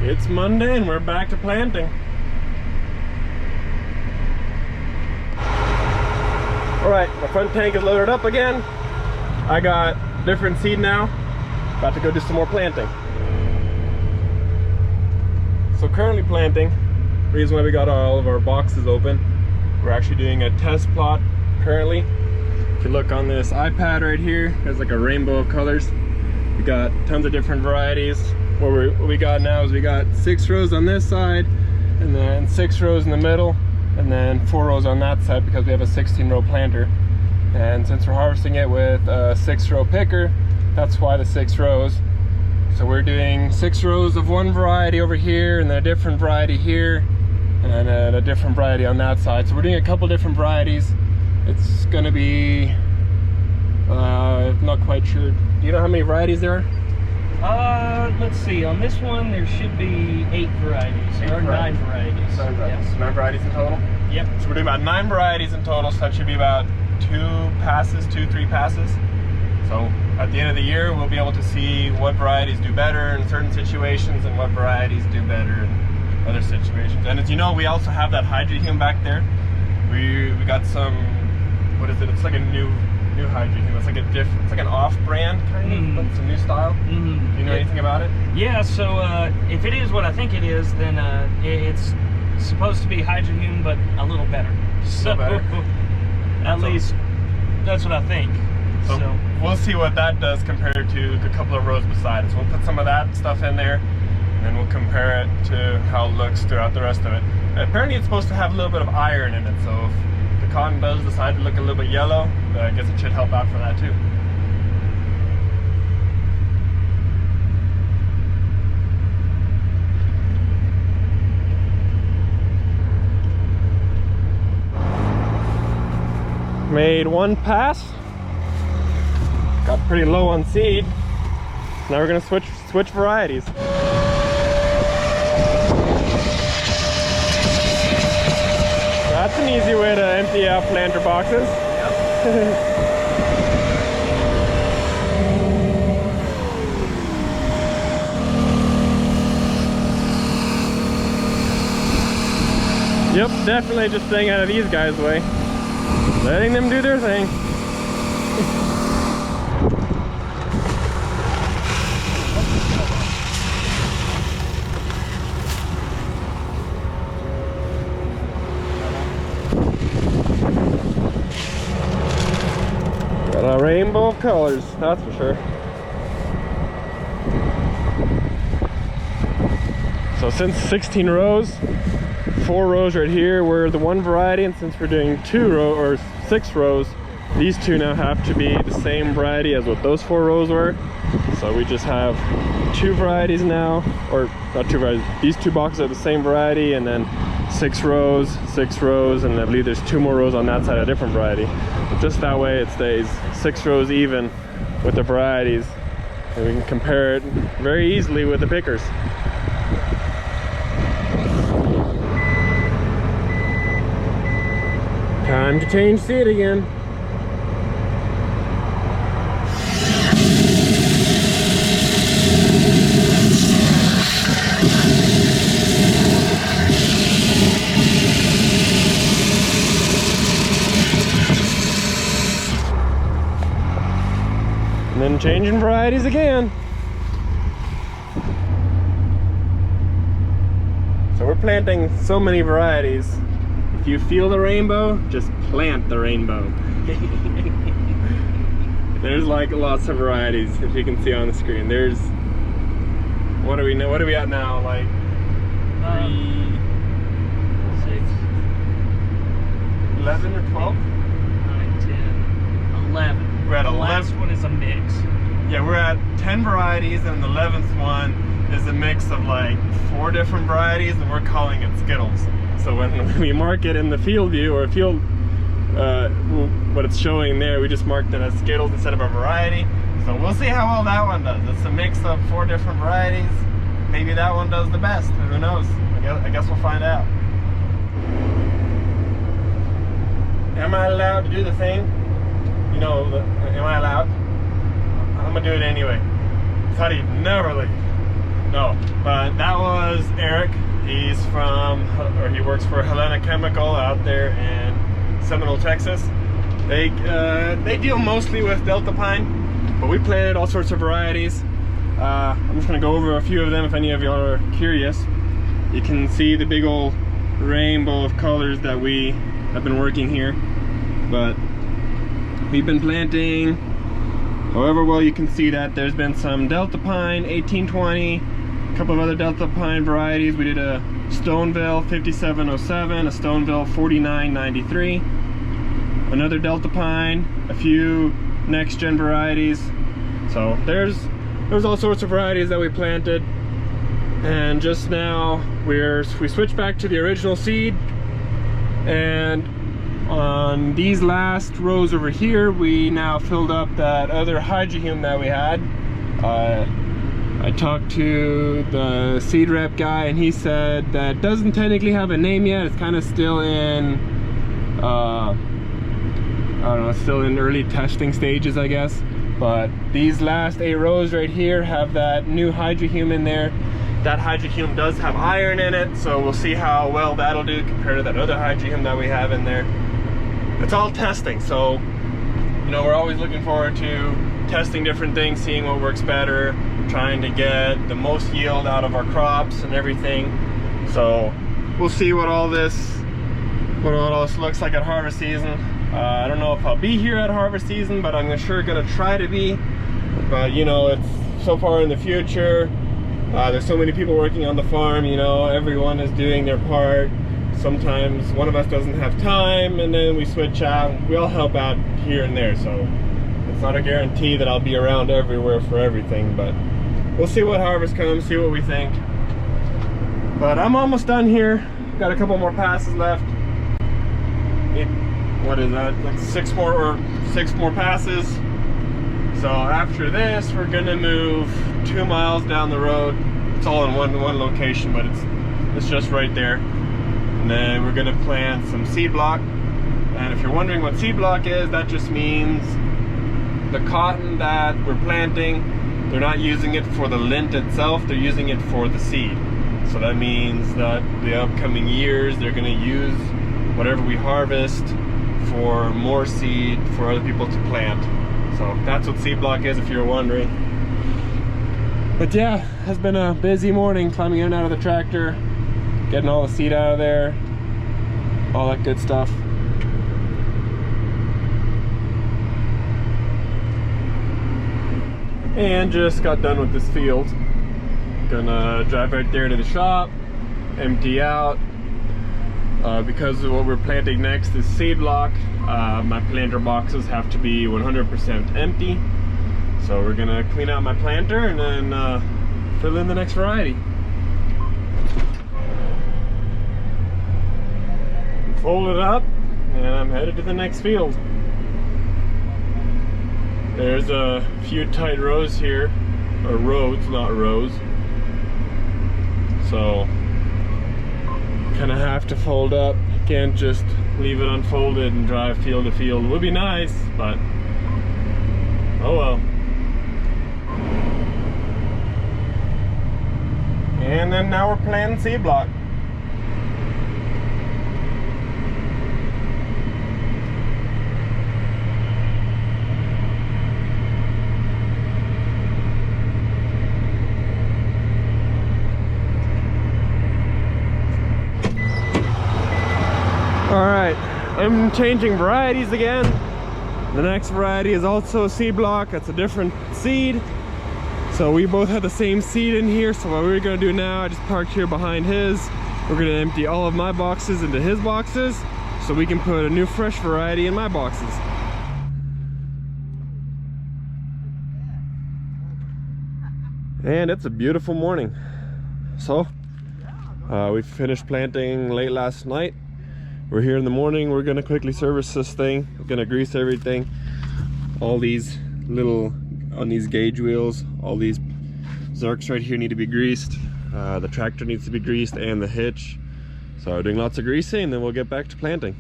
It's Monday and we're back to planting. Alright, my front tank is loaded up again. I got different seed now. About to go do some more planting. So currently planting, reason why we got all of our boxes open, we're actually doing a test plot currently. If you look on this iPad right here, there's like a rainbow of colors. We got tons of different varieties. What we got now is we got 6 rows on this side, and then 6 rows in the middle, and then 4 rows on that side because we have a 16-row planter. And since we're harvesting it with a 6-row picker, that's why the 6 rows. So we're doing 6 rows of one variety over here, and then a different variety here, and then a different variety on that side. So we're doing a couple different varieties. It's gonna be, I'm not quite sure. Do you know how many varieties there are? Let's see. On this one, there should be 8 varieties. There are 9 varieties. 9 varieties. Yes. 9 varieties in total? Yep. So we're doing about 9 varieties in total, so that should be about 3 passes. So at the end of the year, we'll be able to see what varieties do better in certain situations and what varieties do better in other situations. And as you know, we also have that Hydrohume back there. We got some, what is it? It's like a new Hydrohume. It's like a it's like an off-brand kind of, but it's a new style. Do you know anything about it? Yeah, so if it is what I think it is, then it's supposed to be Hydrohume, but a little better. So, at least that's what I think. So we'll see what that does compared to the couple of rows beside us. We'll put some of that stuff in there, and then we'll compare it to how it looks throughout the rest of it. Apparently it's supposed to have a little bit of iron in it, so if the cotton does decide to look a little bit yellow, I guess it should help out for that too. Made 1 pass. Got pretty low on seed. Now we're gonna switch varieties. That's an easy way to empty out planter boxes. Yep. Yep, definitely just staying out of these guys' way. Letting them do their thing. Got a rainbow of colors, that's for sure. So since 16 rows, 4 rows right here were the one variety, and since we're doing 6 rows, these 2 now have to be the same variety as what those 4 rows were. So we just have 2 varieties now, or not 2 varieties, these 2 boxes are the same variety, and then 6 rows, and I believe there's 2 more rows on that side, a different variety. Just that way it stays 6 rows even with the varieties, and we can compare it very easily with the pickers. Time to change seed again. And then changing varieties again. So we're planting so many varieties. If you feel the rainbow, just plant the rainbow. There's like lots of varieties, if you can see on the screen. There's, what do we know? What are we at now? Like 11 or 12? 9, 10, 11. We're at 11. The last one is a mix. Yeah, we're at 10 varieties, and the 11th one is a mix of like 4 different varieties, and we're calling it Skittles. So when we mark it in the field view, or field, what it's showing there, we just marked it as Skittles instead of a variety. So we'll see how well that one does. It's a mix of 4 different varieties. Maybe that one does the best. Who knows? I guess we'll find out. Am I allowed to do the thing? You know, am I allowed? I'm gonna do it anyway. Teddy, never leave. No, but that was Eric. He's he works for Helena Chemical out there in Seminole, Texas. They deal mostly with Delta pine, but we planted all sorts of varieties. I'm just gonna go over a few of them if any of y'all are curious. You can see the big old rainbow of colors that we have been working here, but we've been planting however well you can see that. There's been some Delta pine 1820, a couple of other Delta pine varieties. We did a Stoneville 5707, a Stoneville 4993, another Delta pine, a few next gen varieties. So there's all sorts of varieties that we planted, and just now we switched back to the original seed. And on these last rows over here, we now filled up that other hydrohume that we had. I talked to the seed rep guy, and he said that doesn't technically have a name yet. It's kind of still in I don't know, still in early testing stages, I guess. But these last 8 rows right here have that new hydrohume in there. That hydrohume does have iron in it, so we'll see how well that'll do compared to that other hydrohume that we have in there. It's all testing, so you know, we're always looking forward to testing different things, seeing what works better, trying to get the most yield out of our crops and everything. So we'll see what all this looks like at harvest season. I don't know if I'll be here at harvest season, but I'm sure gonna try to be. But you know, it's so far in the future. There's so many people working on the farm, you know, everyone is doing their part. Sometimes one of us doesn't have time, and then we switch out. We all help out here and there, so it's not a guarantee that I'll be around everywhere for everything, but we'll see what harvest comes, see what we think. But I'm almost done here. Got a couple more passes left. What is that, like 6 more passes. So after this, we're gonna move 2 miles down the road. It's all in one location, but it's just right there. And then we're gonna plant some seed block. And if you're wondering what seed block is, that just means the cotton that we're planting, they're not using it for the lint itself, they're using it for the seed. So that means that the upcoming years, they're gonna use whatever we harvest for more seed for other people to plant. So that's what seed block is, if you're wondering. But yeah, has been a busy morning, climbing in and out of the tractor, getting all the seed out of there, all that good stuff. And just got done with this field. Gonna drive right there to the shop, empty out. Because of what we're planting next is seed block, my planter boxes have to be 100% empty. So we're gonna clean out my planter and then fill in the next variety. Fold it up and I'm headed to the next field. There's a few tight rows here, or roads, not rows. So kind of have to fold up. Can't just leave it unfolded and drive field to field. It would be nice, but oh well. And then now we're planting seed block. Alright, I'm changing varieties again. The next variety is also seed block. It's a different seed. So we both had the same seed in here. So what we're gonna do now, I just parked here behind his. We're gonna empty all of my boxes into his boxes so we can put a new fresh variety in my boxes. And it's a beautiful morning. So we finished planting late last night. We're here in the morning. We're gonna quickly service this thing. We're gonna grease everything. All these little, on these gauge wheels, all these zerks right here need to be greased. The tractor needs to be greased and the hitch. So we're doing lots of greasing and then we'll get back to planting.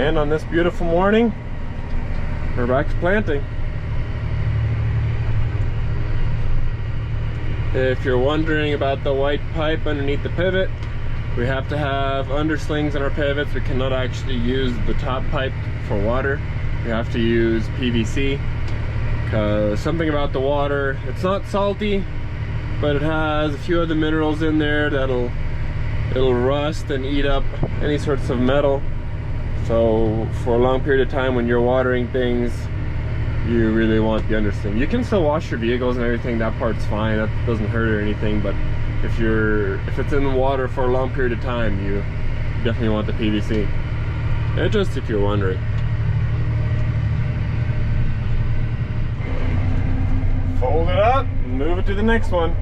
And on this beautiful morning, we're back to planting. If you're wondering about the white pipe underneath the pivot, we have to have underslings in our pivots. We cannot actually use the top pipe for water. We have to use PVC because something about the water, it's not salty, but it has a few other minerals in there that'll rust and eat up any sorts of metal. So for a long period of time when you're watering things, you really want the undersling. You can still wash your vehicles and everything, that part's fine, that doesn't hurt or anything, but if it's in the water for a long period of time, you definitely want the PVC. And just if you're wondering. Fold it up and move it to the next one.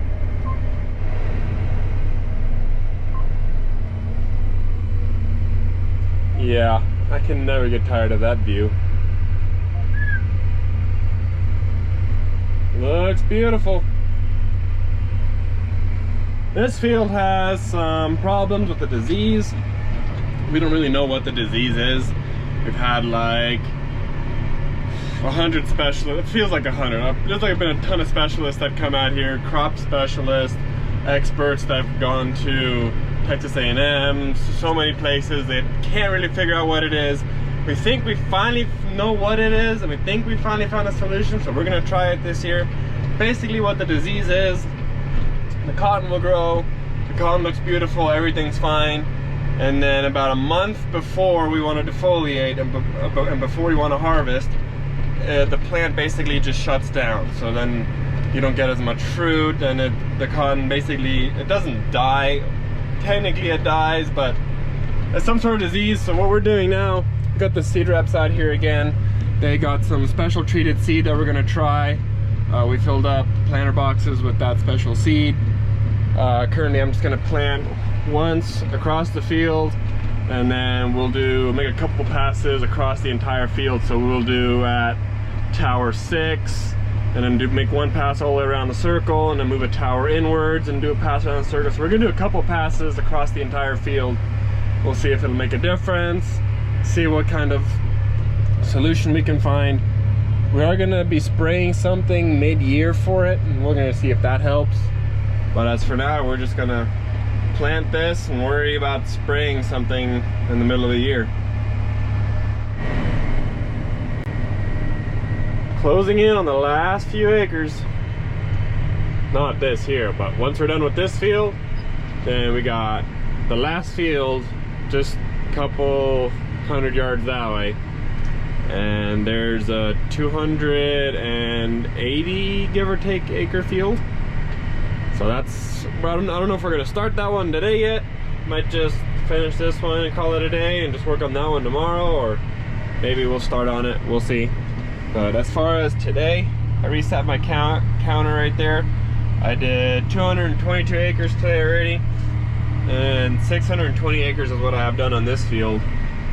Yeah, I can never get tired of that view. Looks beautiful. This field has some problems with the disease. We don't really know what the disease is. We've had like 100 specialists. It feels like 100. There's like been a ton of specialists that come out here, crop specialists, experts that have gone to Texas A&M, so many places. They can't really figure out what it is. We think we finally know what it is, and we think we finally found a solution, so we're gonna try it this year. Basically what the disease is, the cotton will grow, the cotton looks beautiful, everything's fine, and then about a month before we want to defoliate and before we want to harvest, the plant basically just shuts down. So then you don't get as much fruit, and the cotton basically, it doesn't die. Technically it dies, but it's some sort of disease. So what we're doing now, we got the seed reps out here again. They got some special treated seed that we're gonna try. We filled up planter boxes with that special seed. Currently I'm just gonna plant once across the field, and then we'll make a couple passes across the entire field. So we'll do at tower 6, and then make one pass all the way around the circle, and then move a tower inwards and do a pass around the circle. So we're gonna do a couple passes across the entire field. We'll see if it'll make a difference, see what kind of solution we can find. We are gonna be spraying something mid-year for it, and we're gonna see if that helps. But as for now, we're just gonna plant this and worry about spraying something in the middle of the year. Closing in on the last few acres. Not this here, but once we're done with this field, then we got the last field just a couple 100 yards that way, and there's a 280 give or take acre field. So that's, I don't know if we're gonna start that one today yet. Might just finish this one and call it a day and just work on that one tomorrow, or maybe we'll start on it, we'll see. But as far as today, I reset my counter right there. I did 222 acres today already, and 620 acres is what I have done on this field.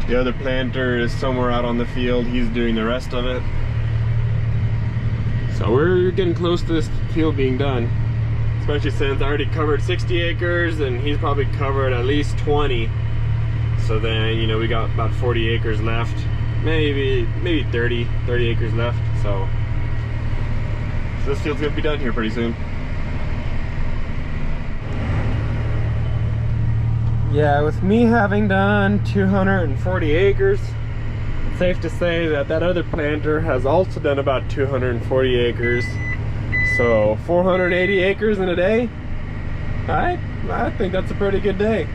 The other planter is somewhere out on the field. He's doing the rest of it. So we're getting close to this field being done, especially since I already covered 60 acres and he's probably covered at least 20. So then, you know, we got about 40 acres left. Maybe 30 acres left. So this field's gonna be done here pretty soon. Yeah, with me having done 240 acres, it's safe to say that that other planter has also done about 240 acres. So 480 acres in a day. I think that's a pretty good day.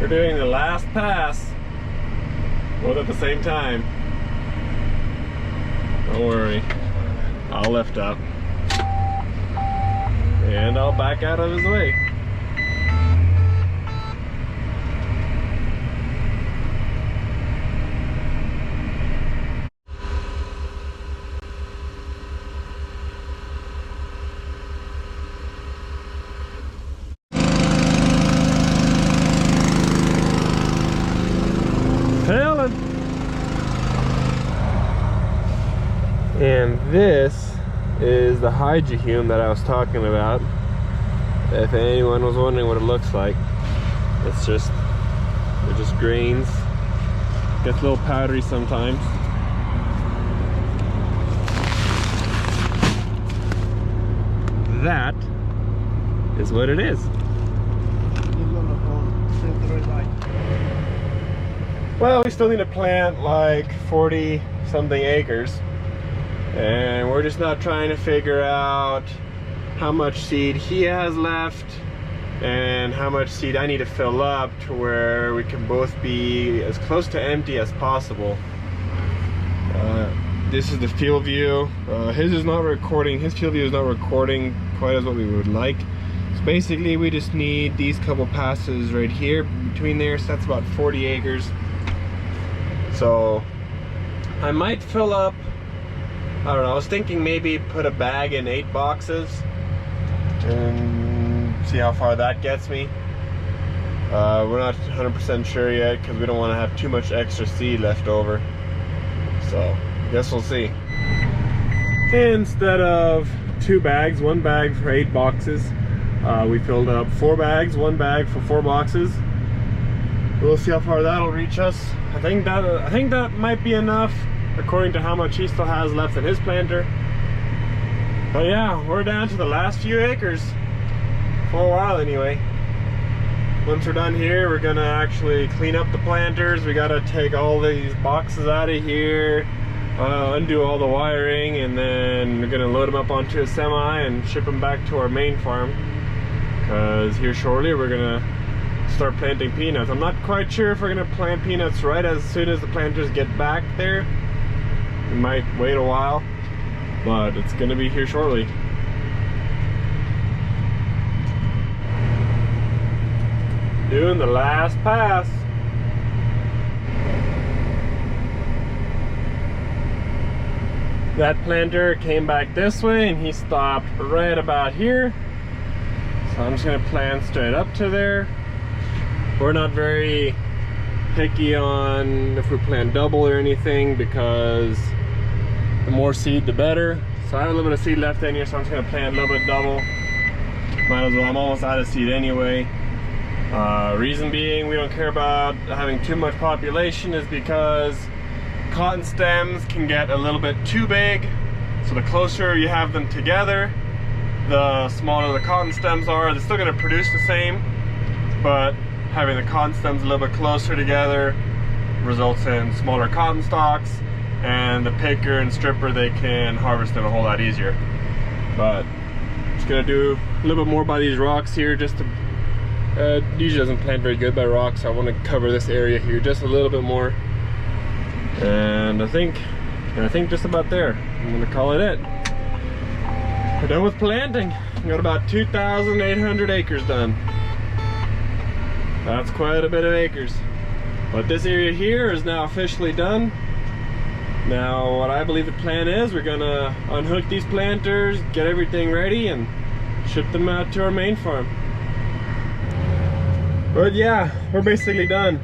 We're doing the last pass, both at the same time. Don't worry, I'll lift up and I'll back out of his way. And this is the hygiene that I was talking about. If anyone was wondering what it looks like, it's just, they're just grains. Gets a little powdery sometimes. That is what it is. Well, we still need to plant like 40 something acres, and we're just not trying to figure out how much seed he has left and how much seed I need to fill up to where we can both be as close to empty as possible. This is the field view. His is not recording, his field view is not recording quite as what we would like. So basically we just need these couple passes right here between there, so that's about 40 acres. So I might fill up, I don't know, I was thinking maybe put a bag in 8 boxes and see how far that gets me. We're not 100% sure yet because we don't want to have too much extra seed left over. So I guess we'll see. Instead of 2 bags, 1 bag for 8 boxes, we filled up 4 bags, 1 bag for 4 boxes. We'll see how far that'll reach us. I think that might be enough according to how much he still has left in his planter. But yeah, we're down to the last few acres for a while anyway. Once we're done here, we're gonna actually clean up the planters. We gotta take all these boxes out of here, undo all the wiring, and then we're gonna load them up onto a semi and ship them back to our main farm, because here shortly we're gonna start planting peanuts. I'm not quite sure if we're gonna plant peanuts right as soon as the planters get back there. We might wait a while, but it's gonna be here shortly. Doing the last pass. That planter came back this way and he stopped right about here. So I'm just gonna plant straight up to there. We're not very picky on if we plant double or anything, because the more seed the better. So I have a little bit of seed left in here, so I'm just gonna plant a little bit double. Might as well, I'm almost out of seed anyway. Reason being we don't care about having too much population is because cotton stems can get a little bit too big. So the closer you have them together, the smaller the cotton stems are. They're still going to produce the same, but having the cotton stems a little bit closer together results in smaller cotton stalks, and the picker and stripper, they can harvest them a whole lot easier. But just gonna do a little bit more by these rocks here, just to usually doesn't plant very good by rocks, so I want to cover this area here just a little bit more. And I think just about there. I'm gonna call it it. We're done with planting. We got about 2,800 acres done. That's quite a bit of acres. But this area here is now officially done. Now what I believe the plan is, we're gonna unhook these planters, get everything ready, and ship them out to our main farm. But yeah, we're basically done.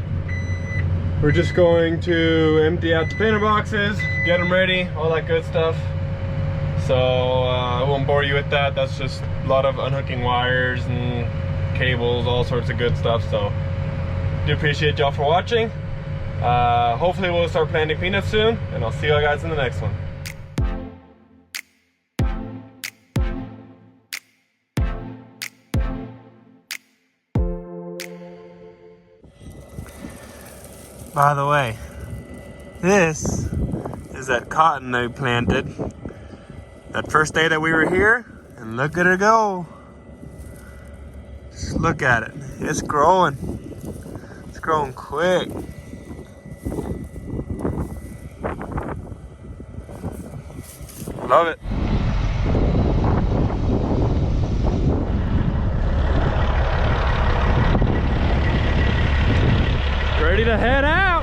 We're just going to empty out the planter boxes, get them ready, all that good stuff. So I won't bore you with that. That's just a lot of unhooking wires and cables, all sorts of good stuff. So do appreciate y'all for watching. Hopefully we'll start planting peanuts soon, and I'll see you guys in the next one. By the way, this is that cotton that we planted that first day that we were here, and look at it go. Just look at it. It's growing. It's growing quick. Love it. Ready to head out.